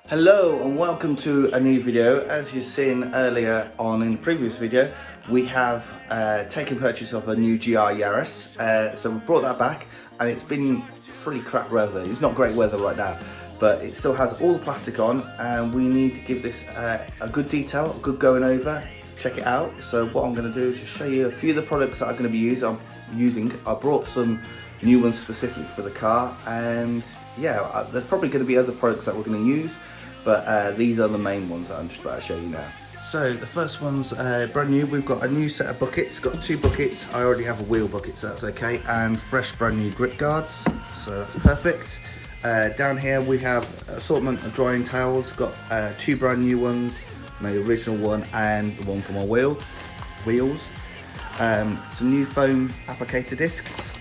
Hello and welcome to a new video. As you've seen earlier on in the previous video, we have taken purchase of a new GR Yaris. So we brought that back and it's been pretty crap weather. It's not great weather right now, but it still has all the plastic on and we need to give this a good detail, a good going over, check it out. So what I'm going to do is just show you a few of the products that I'm going to be using. I brought some new ones specifically for the car, and yeah, there's probably going to be other products that we're going to use, but these are the main ones that I'm just about to show you now. So the first one's brand new. We've got a new set of buckets. Got two buckets. I already have a wheel bucket, so that's okay, and fresh brand new grip guards, so that's perfect. Down here we have assortment of drying towels. Got two brand new ones, my original one and the one for my wheels. Some new foam applicator discs,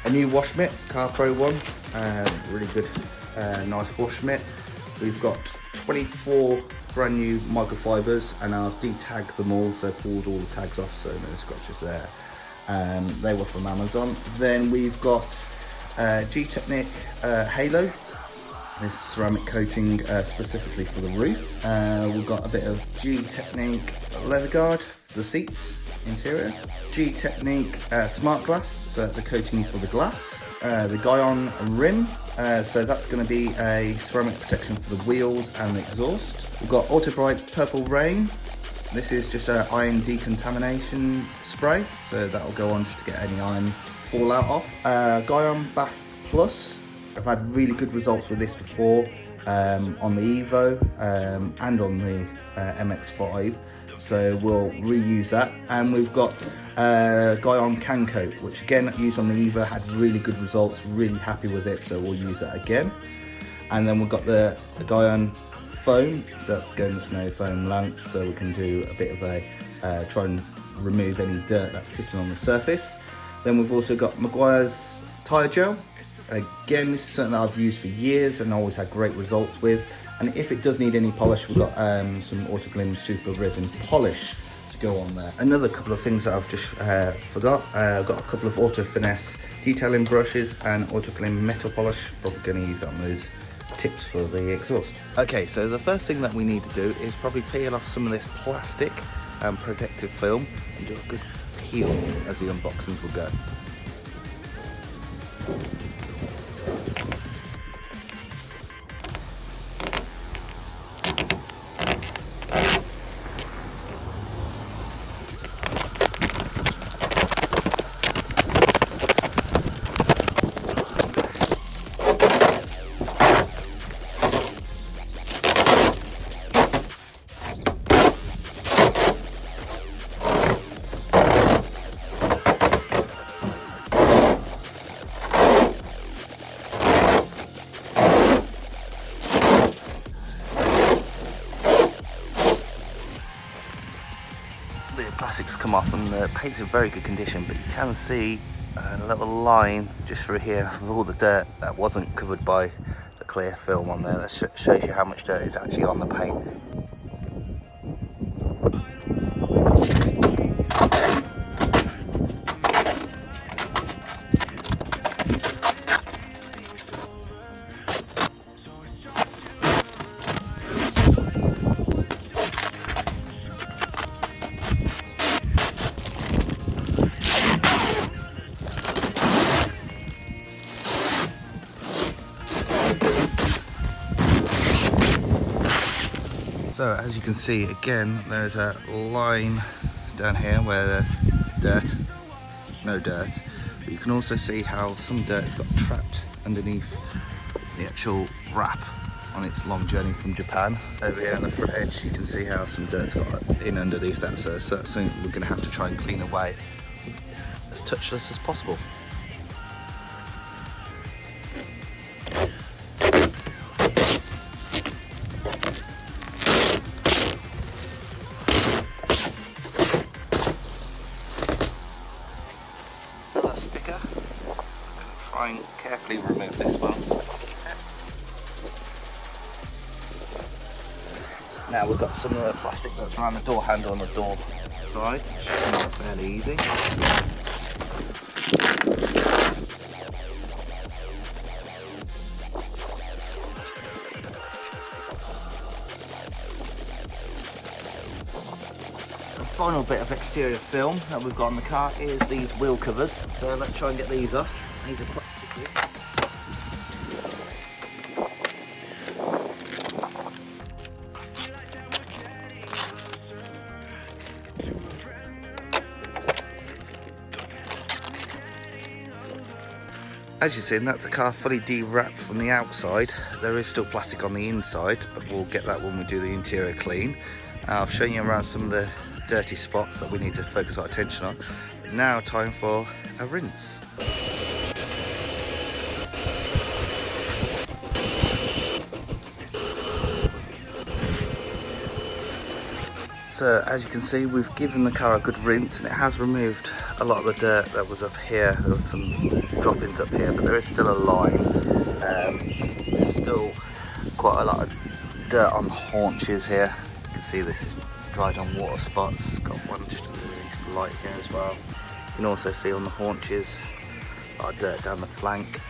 a new wash mitt, Car Pro one, really good, nice wash mitt. We've got 24 brand new microfibers, and I've detagged them all, so pulled all the tags off, so no scratches there. They were from Amazon. Then we've got G-Technique Halo, this ceramic coating specifically for the roof. We've got a bit of G-Technique leather guard for the seats, interior. G-Technique Smart Glass, so that's a coating for the glass. The Guyon rim, so that's going to be a ceramic protection for the wheels and the exhaust. We've got Auto Bright Purple Rain. This is just an iron decontamination spray, so that will go on just to get any iron fallout off. Guyon Bath Plus, I've had really good results with this before on the Evo and on the MX-5, so we'll reuse that. And we've got Guyon Can Coat, which again used on the Evo, had really good results, really happy with it, so we'll use that again. And then we've got the Guyon Foam, so that's going the snow foam lance, so we can do a bit of a try and remove any dirt that's sitting on the surface. Then we've also got Meguiar's Tyre Gel. Again, this is something that I've used for years and always had great results with. And if it does need any polish, we've got some Autoglim Super Resin polish to go on there. Another couple of things that I've just forgot. I've got a couple of Auto Finesse detailing brushes and Autoglim metal polish. Probably going to use that on those tips for the exhaust. Okay, so the first thing that we need to do is probably peel off some of this plastic and protective film and do a good peel as the unboxings will go. Plastics come off and the paint's in very good condition, but you can see a little line just through here of all the dirt that wasn't covered by the clear film on there. That shows you how much dirt is actually on the paint. So as you can see, again, there's a line down here where there's dirt, no dirt, but you can also see how some dirt has got trapped underneath the actual wrap on its long journey from Japan. Over here on the front edge, you can see how some dirt's got in underneath that, so that's something we're going to have to try and clean away as touchless as possible. Try and carefully remove this one. Now we've got some of the plastic that's around the door handle on the door side, which is not fairly easy. final bit of exterior film that we've got on the car is these wheel covers. So let's try and get these off. These are plastic. As you've seen, that's the car fully de-wrapped from the outside. There is still plastic on the inside, but we'll get that when we do the interior clean. I've shown you around some of the dirty spots that we need to focus our attention on. Now time for a rinse. So as you can see, we've given the car a good rinse and it has removed a lot of the dirt that was up here. There was some droppings up here, but there is still a line. There's still quite a lot of dirt on the haunches here. You can see this is dried on water spots. Got one just underneath the light here as well. You can also see on the haunches a lot of dirt down the flank.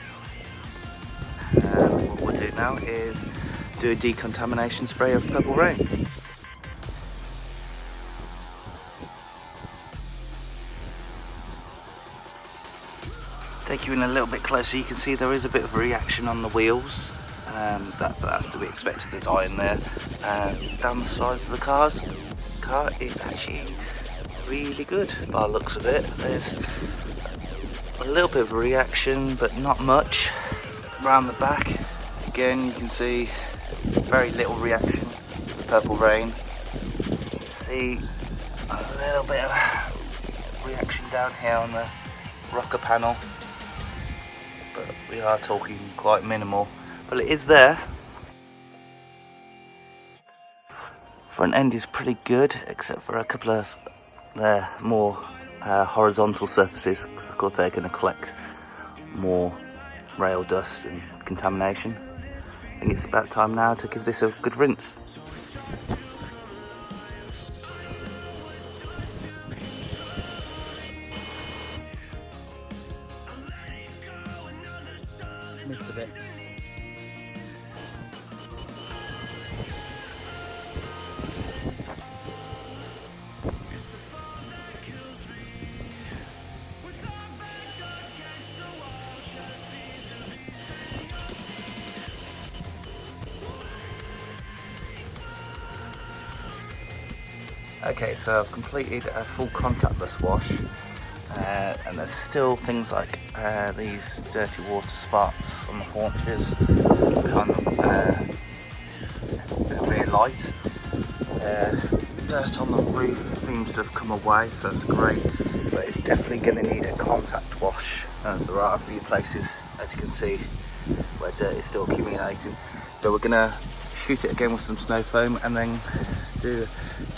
And what we'll do now is do a decontamination spray of Purple Rain. Take you in a little bit closer, you can see there is a bit of a reaction on the wheels. That's to be expected, there's iron there. Down the sides of the car is actually really good by the looks of it. There's a little bit of a reaction, but not much. Around the back, again you can see very little reaction to the Purple Rain. You can see a little bit of reaction down here on the rocker panel. But we are talking quite minimal, but it is there. Front end is pretty good, except for a couple of more horizontal surfaces, because of course they're going to collect more rail dust and contamination. I think it's about time now to give this a good rinse. Missed a bit. Okay, so I've completed a full contactless wash, and there's still things like these dirty water spots on the haunches behind the rear light. Dirt on the roof seems to have come away, so that's great, but it's definitely going to need a contact wash, as there are a few places, as you can see, where dirt is still accumulating. So we're going to shoot it again with some snow foam and then do a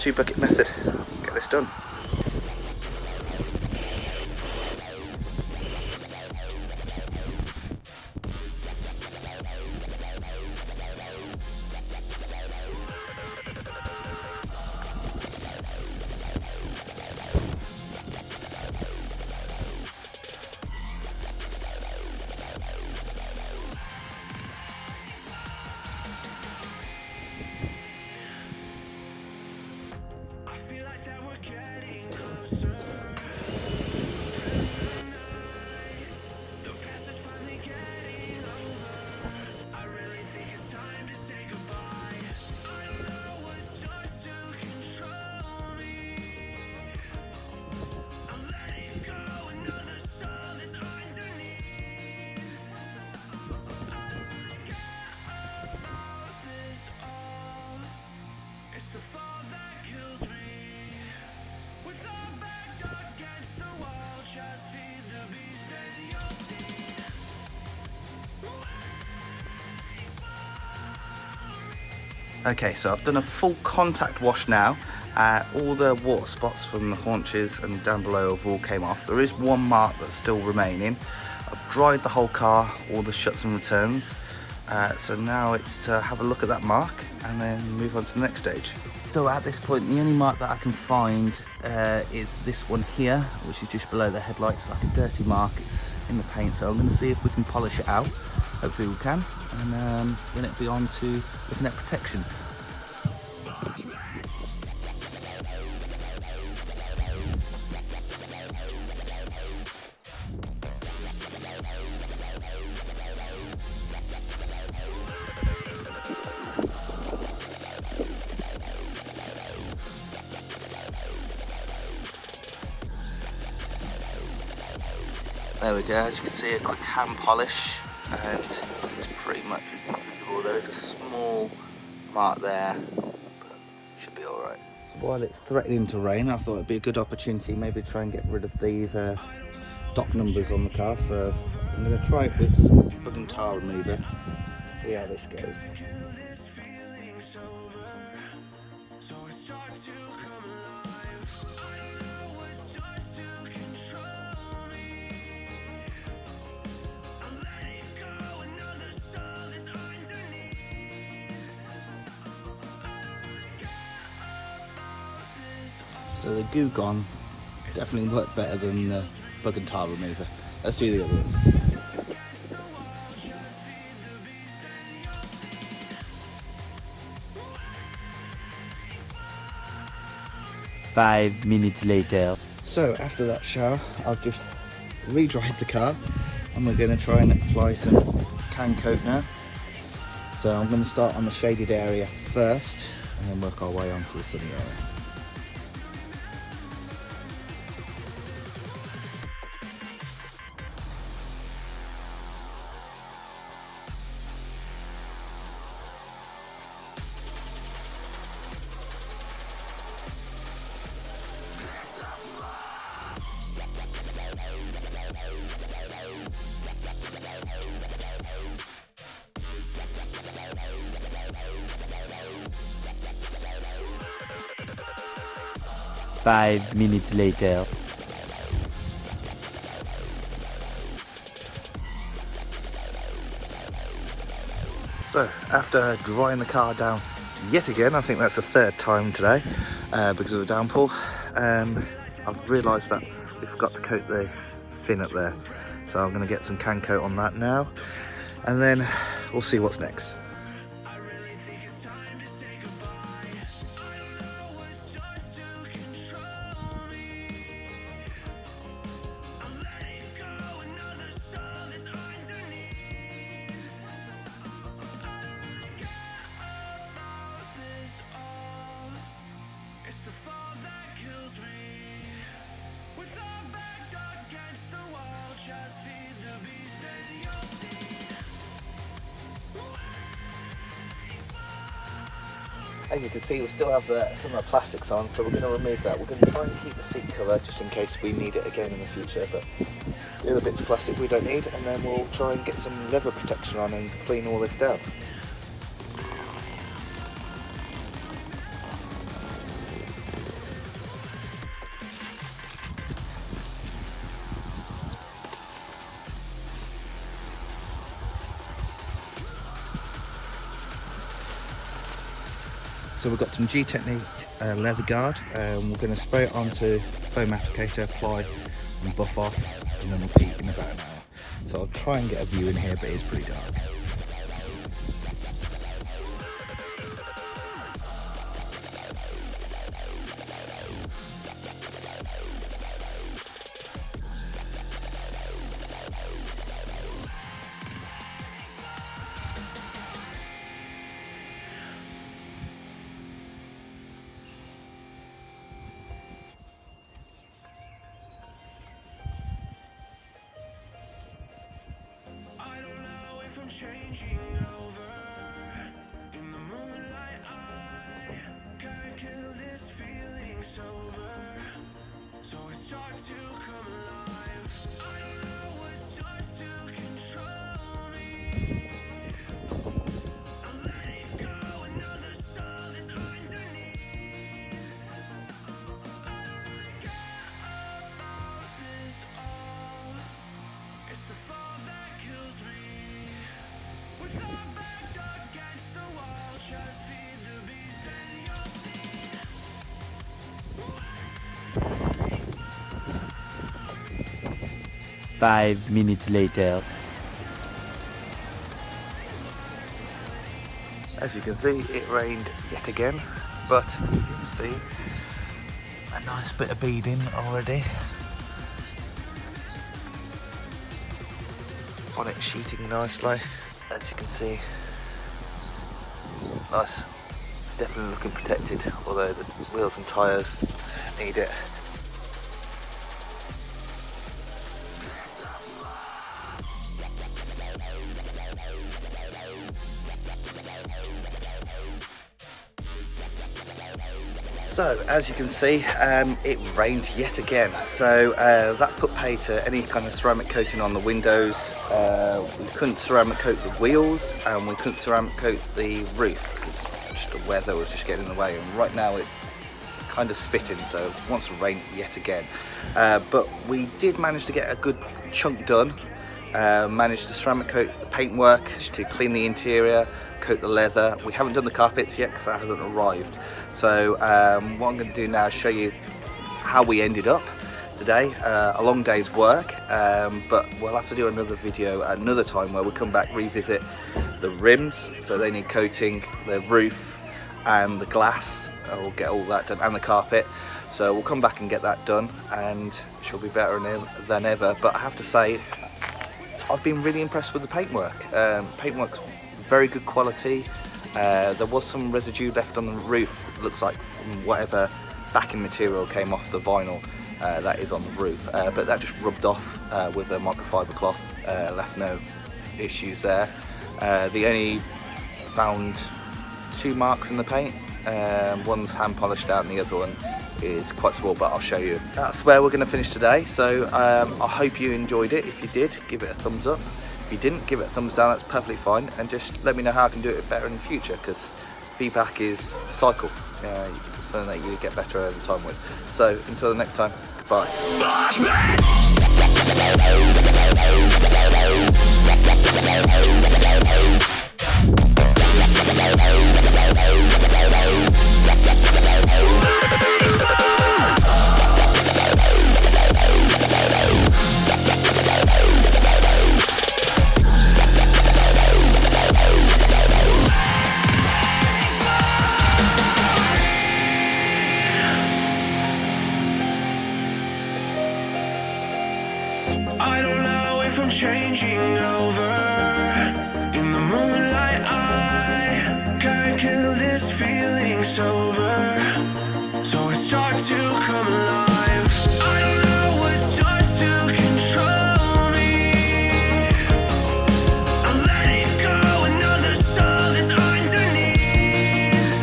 2-bucket method. Get this done. Okay, so I've done a full contact wash now. All the water spots from the haunches and down below have all came off. There is one mark that's still remaining. I've dried the whole car, all the shuts and returns. So now it's to have a look at that mark and then move on to the next stage. So at this point, the only mark that I can find is this one here, which is just below the headlights, like a dirty mark. It's in the paint, so I'm going to see if we can polish it out. Hopefully we can, and then it'll be on to looking at protection. There we go, as you can see, a quick hand polish, and it's pretty much invisible. There is a small mark there, but should be alright. So while it's threatening to rain, I thought it'd be a good opportunity maybe to try and get rid of these dot numbers on the car. So I'm going to try it with some bug and tar remover, see how this goes. So the Goo Gone definitely worked better than the bug and tar remover. Let's do the other ones. Five minutes later. So after that shower, I've just re-dried the car and we're going to try and apply some can coat now. So I'm going to start on the shaded area first and then work our way on to the sunny area. Five minutes later. So after drying the car down yet again, I think that's the third time today because of the downpour, I've realised that we forgot to coat the fin up there. So I'm going to get some can coat on that now and then we'll see what's next. As you can see, we still have some of the plastics on, so we're going to remove that. We're going to try and keep the seat cover just in case we need it again in the future, but the other bits of plastic we don't need, and then we'll try and get some leather protection on and clean all this down. So we've got some G-Technique leather guard, we're going to spray it onto foam applicator, apply and buff off, and then repeat in about an hour. So I'll try and get a view in here, but it's pretty dark. Changing over in the moonlight, I can't kill this feeling sober, so I start to come alive. I don't know what starts to control me. I let it go, another soul that's underneath. I don't really care about this all. It's the fall that kills me. With our back against the wall, just feed the beast and you'll see. 5 minutes later. As you can see, it rained yet again, but you can see a nice bit of beading already. Bonnet sheeting nicely. As you can see, nice, definitely looking protected, although the wheels and tyres need it. So as you can see, it rained yet again. So that put pay to any kind of ceramic coating on the windows. We couldn't ceramic coat the wheels, and we couldn't ceramic coat the roof because just the weather was just getting in the way. And right now it's kind of spitting, so it wants to rain yet again. But we did manage to get a good chunk done. Managed to ceramic coat the paintwork, to clean the interior, coat the leather. We haven't done the carpets yet because that hasn't arrived. So what I'm going to do now is show you how we ended up today. A long day's work, but we'll have to do another video at another time where we come back, revisit the rims, so they need coating, the roof and the glass. We'll get all that done, and the carpet. So we'll come back and get that done, and she'll be better than ever. But I have to say, I've been really impressed with the paintwork. Paintwork's very good quality. There was some residue left on the roof, it looks like, from whatever backing material came off the vinyl that is on the roof, but that just rubbed off with a microfiber cloth, left no issues there. They only found 2 marks in the paint. One's hand polished out and the other one is quite small, but I'll show you. That's where we're going to finish today. So I hope you enjoyed it. If you did, give it a thumbs up. If you didn't, give it a thumbs down. That's perfectly fine, and just let me know how I can do it better in the future, because feedback is a cycle. Something that you get better over time with. So until the next time, goodbye. I don't know if I'm changing over. In the moonlight, I can't kill this feeling sober. So I start to come alive. I don't know what starts to control me. I let it go, another soul that's underneath.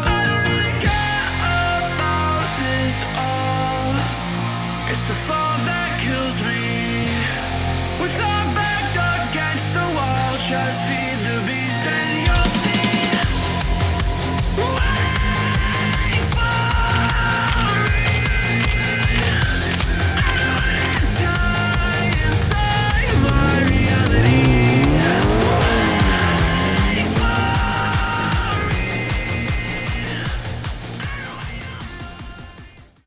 I don't really care about this all. It's the fall that kills me. With our back against the wall, just feel